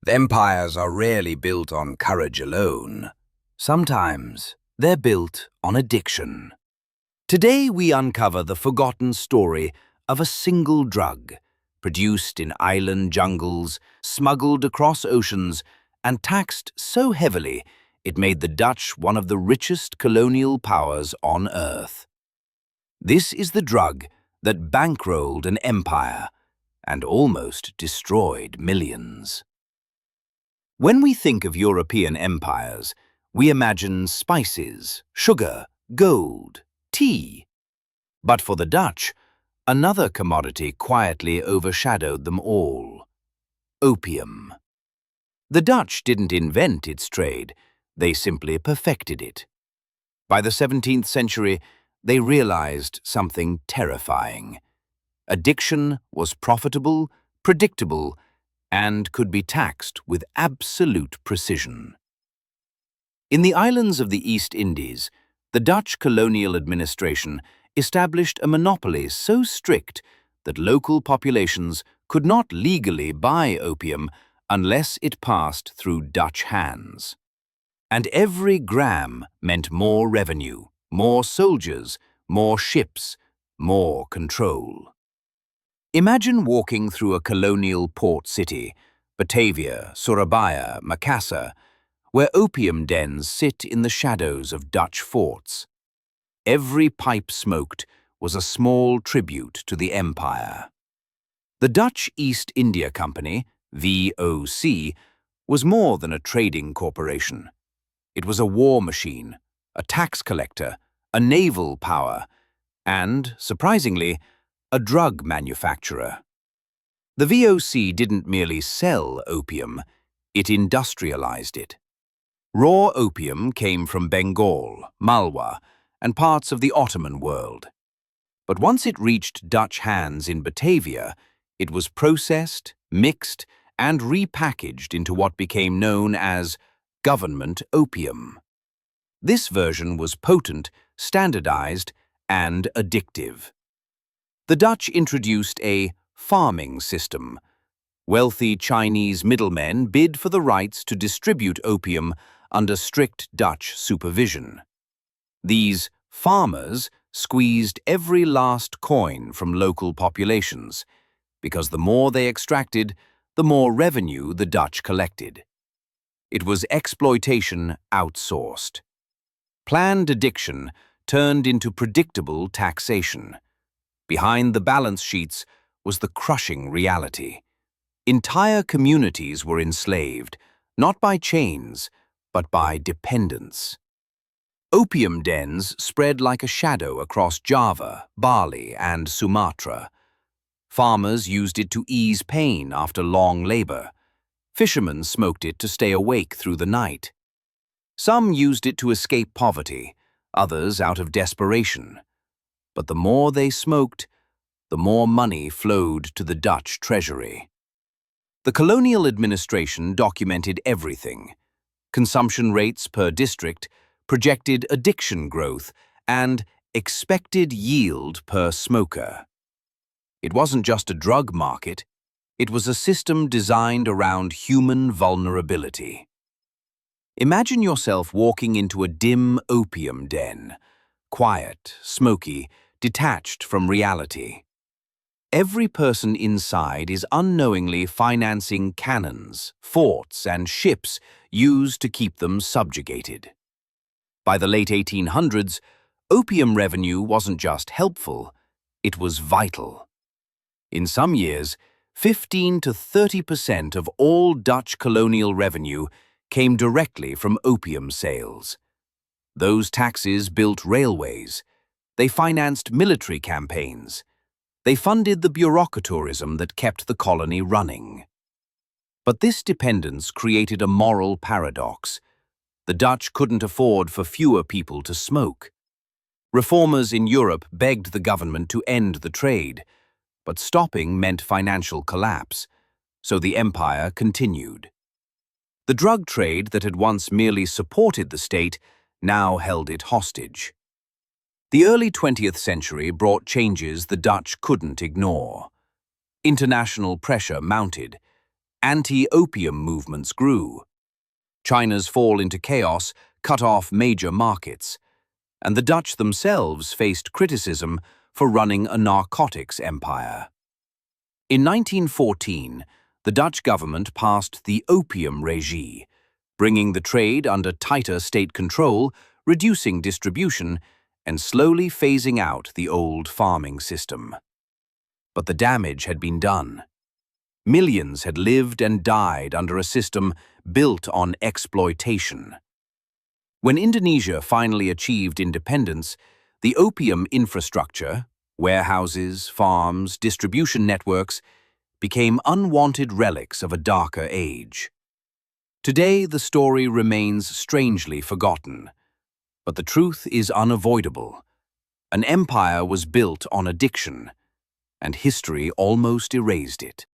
Empires are rarely built on courage alone. Sometimes they're built on addiction. Today we uncover the forgotten story of a single drug, produced in island jungles, smuggled across oceans, and taxed so heavily it made the Dutch one of the richest colonial powers on Earth. This is the drug that bankrolled an empire and almost destroyed millions. When we think of European empires, we imagine spices, sugar, gold, tea. But for the Dutch, another commodity quietly overshadowed them all: opium. The Dutch didn't invent its trade, they simply perfected it. By the 17th century, they realized something terrifying. Addiction was profitable, predictable, and could be taxed with absolute precision. In the islands of the East Indies, the Dutch colonial administration established a monopoly so strict that local populations could not legally buy opium unless it passed through Dutch hands. And every gram meant more revenue, more soldiers, more ships, more control. Imagine walking through a colonial port city, Batavia, Surabaya, Makassar, where opium dens sit in the shadows of Dutch forts. Every pipe smoked was a small tribute to the empire. The Dutch East India Company, VOC, was more than a trading corporation. It was a war machine, a tax collector, a naval power, and, surprisingly, a drug manufacturer. The VOC didn't merely sell opium, it industrialized it. Raw opium came from Bengal, Malwa, and parts of the Ottoman world. But once it reached Dutch hands in Batavia, it was processed, mixed, and repackaged into what became known as government opium. This version was potent, standardized, and addictive. The Dutch introduced a farming system. Wealthy Chinese middlemen bid for the rights to distribute opium under strict Dutch supervision. These farmers squeezed every last coin from local populations, because the more they extracted, the more revenue the Dutch collected. It was exploitation outsourced. Planned addiction turned into predictable taxation. Behind the balance sheets was the crushing reality. Entire communities were enslaved, not by chains, but by dependence. Opium dens spread like a shadow across Java, Bali, and Sumatra. Farmers used it to ease pain after long labor. Fishermen smoked it to stay awake through the night. Some used it to escape poverty, others out of desperation. But the more they smoked, the more money flowed to the Dutch treasury. The colonial administration documented everything: consumption rates per district, projected addiction growth, and expected yield per smoker. It wasn't just a drug market, it was a system designed around human vulnerability. Imagine yourself walking into a dim opium den, quiet, smoky, detached from reality. Every person inside is unknowingly financing cannons, forts, and ships used to keep them subjugated. By the late 1800s, opium revenue wasn't just helpful, it was vital. In some years, 15 to 30% of all Dutch colonial revenue came directly from opium sales. Those taxes built railways. They financed military campaigns. They funded the bureaucracy that kept the colony running. But this dependence created a moral paradox. The Dutch couldn't afford for fewer people to smoke. Reformers in Europe begged the government to end the trade, but stopping meant financial collapse, so the empire continued. The drug trade that had once merely supported the state now held it hostage. The early 20th century brought changes the Dutch couldn't ignore. International pressure mounted. Anti-opium movements grew. China's fall into chaos cut off major markets, and the Dutch themselves faced criticism for running a narcotics empire. In 1914, the Dutch government passed the opium regime, bringing the trade under tighter state control, reducing distribution, and slowly phasing out the old farming system. But the damage had been done. Millions had lived and died under a system built on exploitation. When Indonesia finally achieved independence, the opium infrastructure, warehouses, farms, distribution networks, became unwanted relics of a darker age. Today, the story remains strangely forgotten, but the truth is unavoidable. An empire was built on addiction, and history almost erased it.